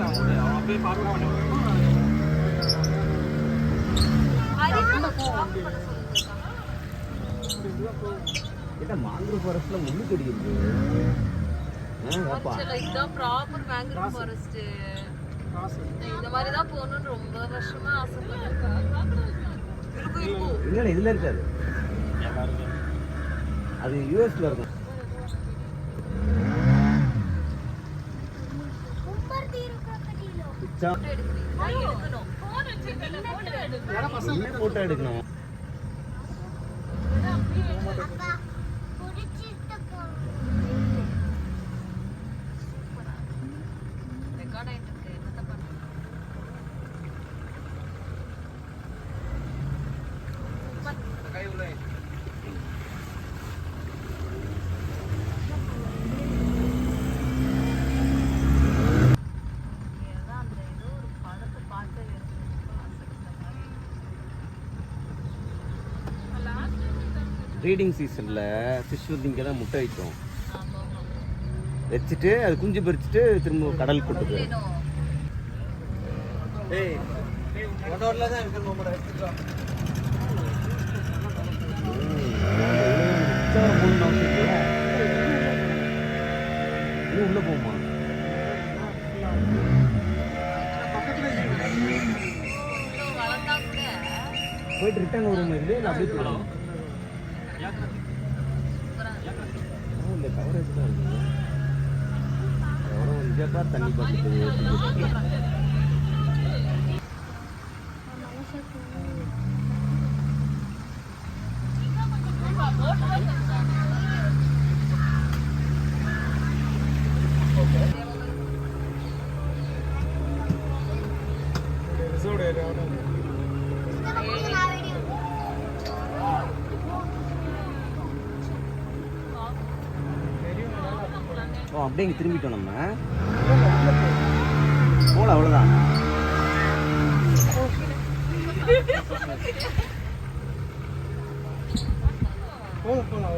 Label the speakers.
Speaker 1: அப்படியே ஃபார்வர்ட் பண்ணி
Speaker 2: மாங்க்ரோவ் ஃபாரஸ்ட்ல முள்ளு கடிக்குது.
Speaker 3: இதுதான் ப்ராப்பர் மேங்க்ரோவ் ஃபாரஸ்ட். இந்த மாதிரி தான் போகணும்னு ரொம்ப வருஷமா ஆசைப்பட்டிருக்கேன்.
Speaker 2: இல்ல இதுல இருக்காது, அது யூஎஸ்ல இருக்கும். போட்டோ எடுக்கணும். ப்ரீடிங் சீசனில் ஃபிஷ் வந்து இங்கே தான் முட்டை வைக்கும். வச்சுட்டு அது குஞ்சு பறிச்சுட்டு திரும்ப கடல் கூட்டு போயிடும். உள்ள போகுமா? போயிட்டு ரிட்டர்ன் வரும் இல்லை அப்படியே போயிடும். இந்த கவரேஜ் தான் இருக்கு. எவ்வளோ இங்கேப்பா தண்ணி பார்த்துட்டு அப்படியே இங்கே திரும்பிட்டோம். நம்ம போல அவ்வளோதான்.
Speaker 1: போகலாம்.